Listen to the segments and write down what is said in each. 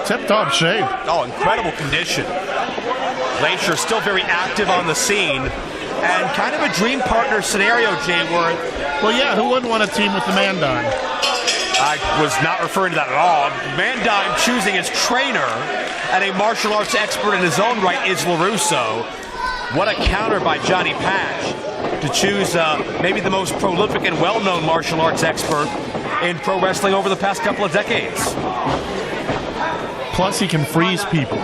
tip-top shape. Oh, incredible condition. Glacier still very active on the scene, and kind of a dream partner scenario, Jay Worth. Well, yeah, who wouldn't want to team with the Man-Dime? I was not referring to that at all. Man-Dime choosing his trainer, and a martial arts expert in his own right is LeRusso. What a counter by Johnny Patch to choose maybe the most prolific and well-known martial arts expert in pro wrestling over the past couple of decades. Plus, he can freeze people.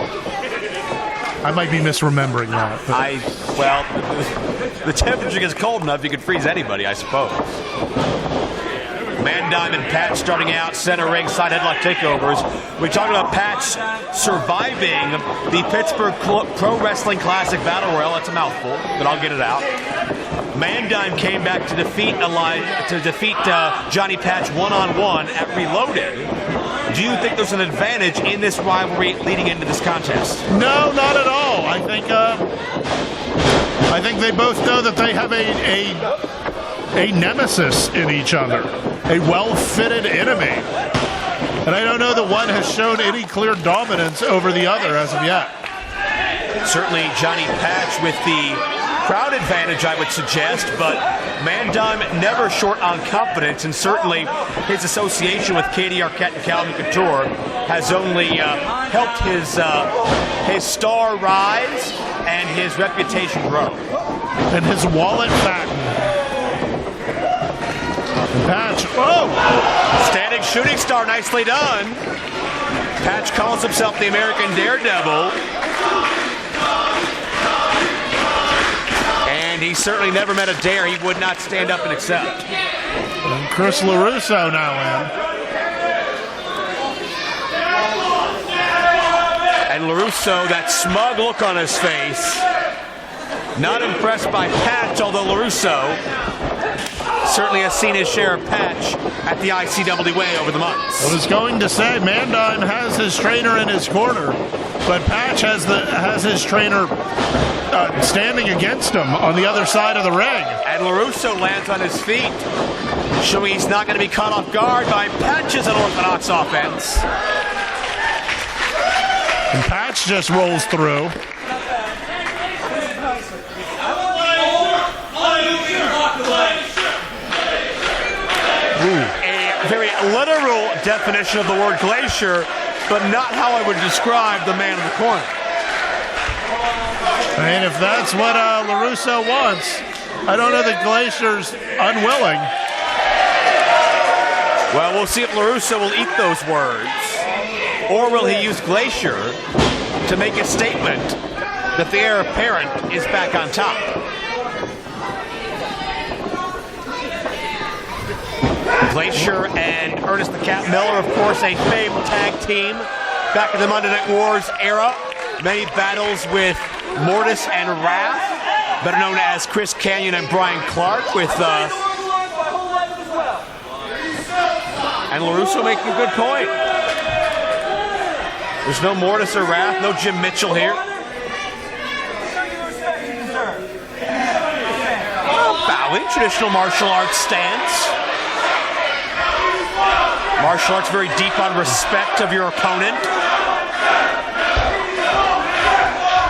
I might be misremembering that. Well, the temperature gets cold enough, you can freeze anybody, I suppose. Man-Dime and Patch starting out, center ring, side headlock takeovers. We talked about Patch surviving the Pittsburgh Pro Wrestling Classic Battle Royal. That's a mouthful, but I'll get it out. Man-Dime came back to defeat Johnny Patch one-on-one at Reloaded. Do you think there's an advantage in this rivalry leading into this contest? No, not at all. I think they both know that they have a nemesis in each other, a well-fitted enemy. And I don't know that one has shown any clear dominance over the other as of yet. Certainly Johnny Patch with the crowd advantage, I would suggest, but Man-Dime never short on confidence, and certainly his association with Katie Arquette and Calvin Couture has only helped his star rise and his reputation grow. And his wallet fatten. Patch, standing shooting star, nicely done. Patch calls himself the American Daredevil. And he certainly never met a dare he would not stand up and accept. And Chris LeRusso now in. And LeRusso, that smug look on his face. Not impressed by Patch, although LeRusso certainly has seen his share of Patch at the ICWA over the months. I was going to say, Man-Dime has his trainer in his corner, but Patch has his trainer standing against him on the other side of the ring. And LeRusso lands on his feet, showing he's not going to be caught off guard by Patch's unorthodox offense. And Patch just rolls through. A very literal definition of the word Glacier, but not how I would describe the man in the corner. And if that's what LeRusso wants, I don't know that Glacier's unwilling. Well, we'll see if LeRusso will eat those words, or will he use Glacier to make a statement that the heir apparent is back on top. Glacier and Ernest the Cat Miller, of course, a famed tag team back in the Monday Night Wars era. Many battles with Mortis and Wrath, better known as Chris Kanyon and Brian Clark, with and LeRusso making a good point. There's no Mortis or Wrath, no Jim Mitchell here. Bowing, traditional martial arts stance. Martial arts very deep on respect of your opponent.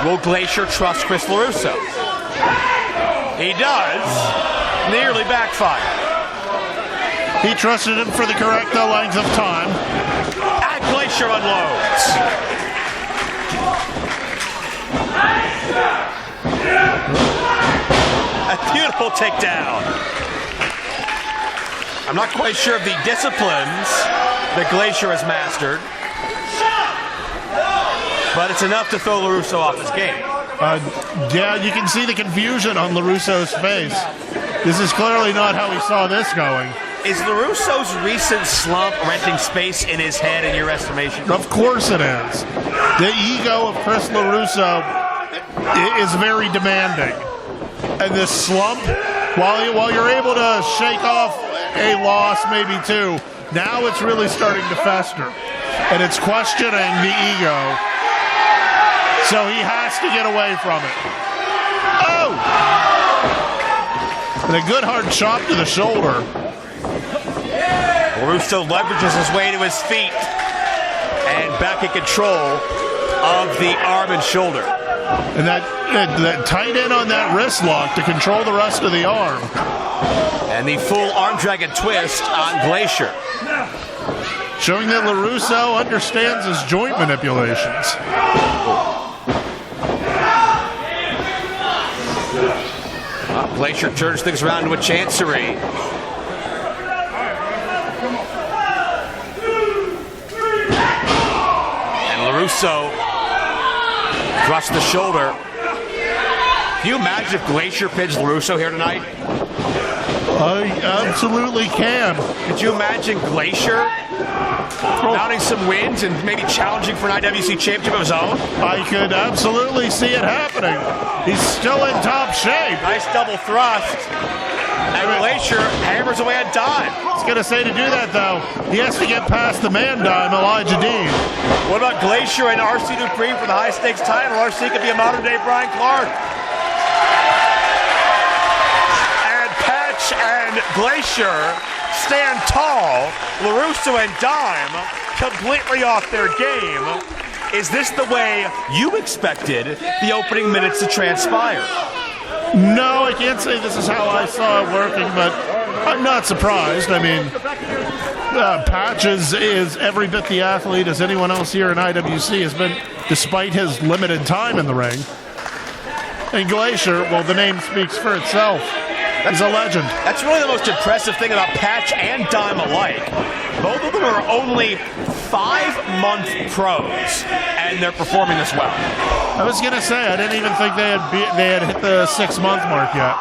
Will Glacier trust Chris LeRusso? He does. Nearly backfired. He trusted him for the correct length of time. And Glacier unloads. A beautiful takedown. I'm not quite sure of the disciplines that Glacier has mastered, but it's enough to throw LeRusso off his game. Yeah, you can see the confusion on LeRusso's face. This is clearly not how he saw this going. Is LeRusso's recent slump renting space in his head, in your estimation? Of course it is. The ego of Chris LeRusso is very demanding. And this slump, while you're able to shake off a loss, maybe two, now it's really starting to fester. And it's questioning the ego. So he has to get away from it. Oh! And a good hard chop to the shoulder. LeRusso leverages his way to his feet. and back in control of the arm and shoulder. And that tight end on that wrist lock to control the rest of the arm. And the full arm drag and twist on Glacier. Showing that LeRusso understands his joint manipulations. Glacier turns things around to a chancery. And LeRusso thrusts the shoulder. Can you imagine if Glacier pins LeRusso here tonight? I absolutely can. Could you imagine Glacier mounting some wins and maybe challenging for an IWC championship of his own? I could absolutely see it happening. He's still in top shape. Nice double thrust. And Glacier hammers away at Dime. I was going to say, to do that, though, he has to get past the man Dime, Elijah Dean. What about Glacier and RC Dupree for the high-stakes title? RC could be a modern-day Brian Clark. And Glacier stand tall. LeRusso and Dime completely off their game. Is this the way you expected the opening minutes to transpire? No, I can't say this is how I saw it working, but I'm not surprised. I mean, Patch is every bit the athlete as anyone else here in IWC has been, despite his limited time in the ring. And Glacier, well, the name speaks for itself. He's a legend. That's really the most impressive thing about Patch and Dime alike. Both of them are only 5-month pros, and they're performing this well. I was going to say, I didn't even think they had hit the 6-month mark yet.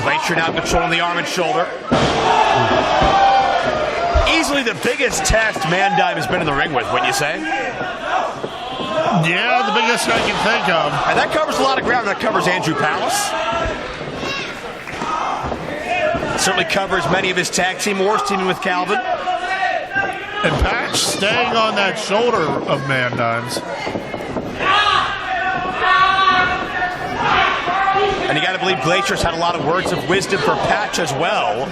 Glacier now controlling the arm and shoulder. Easily the biggest test Man Dime has been in the ring with, wouldn't you say? Yeah, the biggest I can think of. And that covers a lot of ground. That covers Andrew Palace. Certainly covers many of his tag team wars, teaming with Calvin. And Patch staying on that shoulder of Man Dime's. And you got to believe Glacier's had a lot of words of wisdom for Patch as well,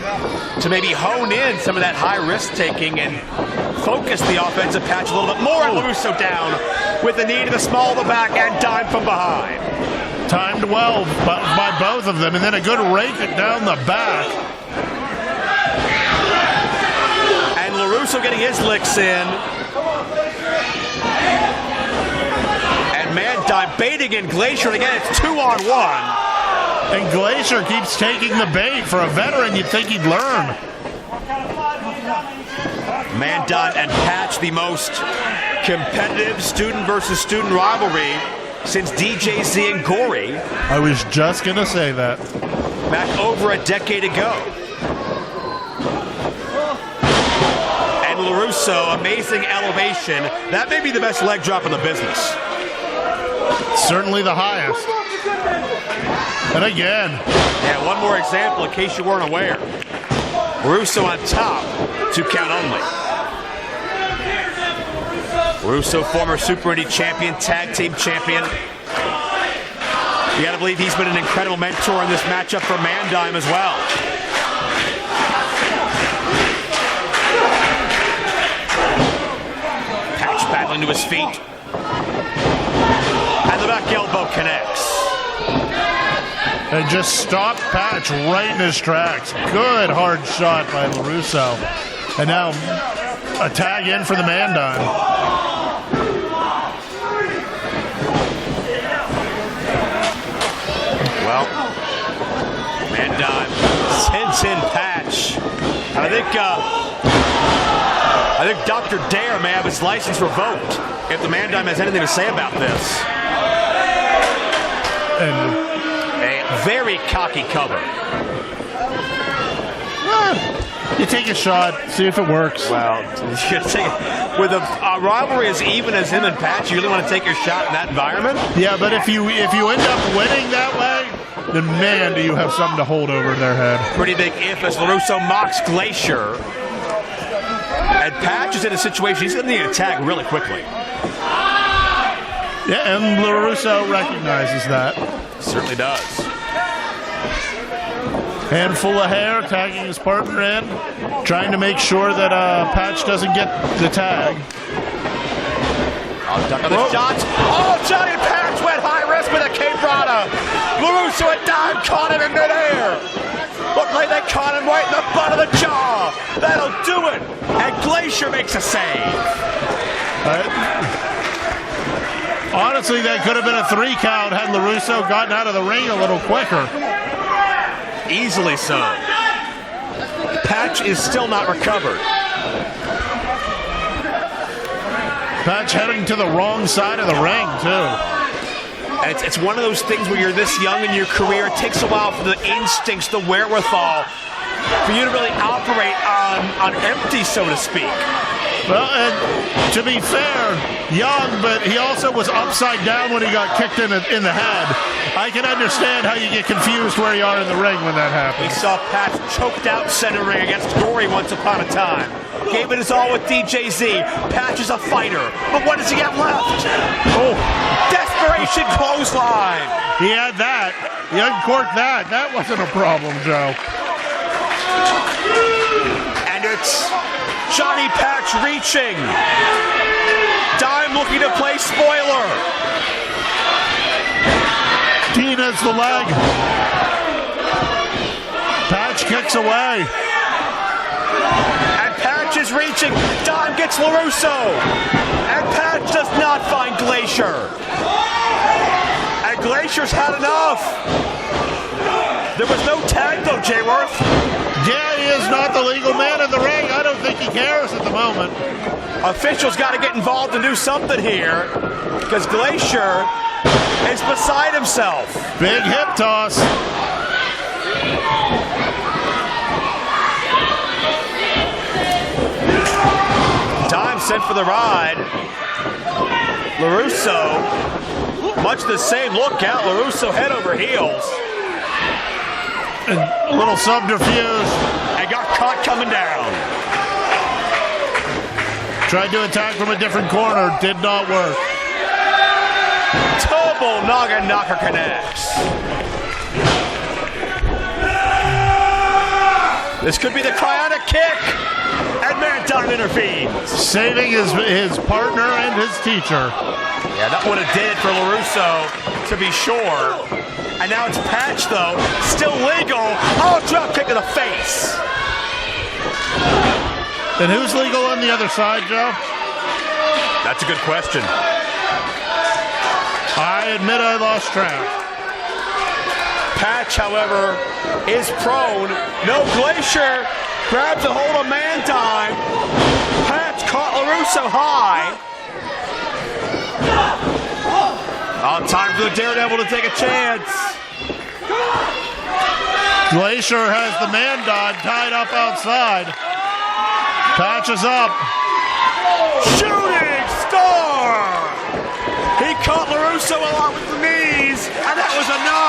to maybe hone in some of that high risk taking and focus the offensive Patch a little bit more. And LeRusso down with the knee to the small of the back and Dime from behind. Timed well by both of them, and then a good rake it down the back. And LeRusso getting his licks in. And Man Dime baiting in Glacier. Again, it's 2-on-1. And Glacier keeps taking the bait. For a veteran, you'd think he'd learn. Man Dime and Patch, the most competitive student versus student rivalry since DJZ and Gory. I was just going to say that. Back over a decade ago. And LeRusso, amazing elevation. That may be the best leg drop in the business. Certainly the highest. And again. Yeah, one more example in case you weren't aware. LeRusso on top, 2 count only. LeRusso, former Super Indy champion, tag team champion. You gotta believe he's been an incredible mentor in this matchup for Man Dime as well. Patch battling to his feet. And the back elbow connects. And just stopped Patch right in his tracks. Good hard shot by LeRusso. And now a tag in for the Man Dime. Well, Man Dime sends in Patch. And I think Dr. Dare may have his license revoked if the Man Dime has anything to say about this. And a very cocky cover. you take a shot, see if it works. Well, with a rivalry as even as him and Patch, you really want to take your shot in that environment? Yeah, but if you end up winning that way, then man, do you have something to hold over their head. Pretty big if as LeRusso mocks Glacier. And Patch is in a situation he's going to need a tag really quickly. Yeah, and LeRusso recognizes that. Certainly does. Handful of hair, tagging his partner in, trying to make sure that Patch doesn't get the tag. Duck on the shots. Oh, Johnny Patch went high risk with a K-Brada. LeRusso and Dime caught him in midair. Looked like they caught him right in the butt of the jaw. That'll do it. And Glacier makes a save. Honestly, that could have been a 3 count had LeRusso gotten out of the ring a little quicker. Easily so. Patch is still not recovered. Patch heading to the wrong side of the ring, too. And it's one of those things where you're this young in your career. It takes a while for the instincts, the wherewithal, for you to really operate on empty, so to speak. Well, and to be fair, young, but he also was upside down when he got kicked in the head. I can understand how you get confused where you are in the ring when that happens. We saw Patch choked out center ring against Gory once upon a time. Gave it his all with DJZ. Patch is a fighter, but what does he have left? Oh, desperation clothesline. He had that. He uncorked that. That wasn't a problem, Joe. And it's Johnny Patch reaching. Dime looking to play spoiler. Tina's the leg. Patch kicks away. And Patch is reaching. Dime gets LeRusso. And Patch does not find Glacier. And Glacier's had enough. There was no tag though, Jayworth. Yeah, he is not the legal man in the ring. I don't think he cares at the moment. Officials got to get involved and do something here because Glacier is beside himself. Big hip toss. Dime sent for the ride. LeRusso, much the same look out. LeRusso head over heels. And a little subterfuge. And got caught coming down. Tried to attack from a different corner. Did not work. Tobo Naga Knocker connects. This could be the cryonic kick. And Dime intervenes. Saving his partner and his teacher. Yeah, that would have did it for LeRusso, to be sure. And now it's Patch, though. Still legal. Oh, drop kick to the face. And who's legal on the other side, Joe? That's a good question. I admit I lost track. Patch, however, is prone. No, Glacier grabs a hold of Dime. Patch caught LeRusso high. Oh, time for the Daredevil to take a chance. Glacier has the Dime tied up outside. Patch is up. Shooting star! He caught LeRusso a lot with the knees, and that was enough.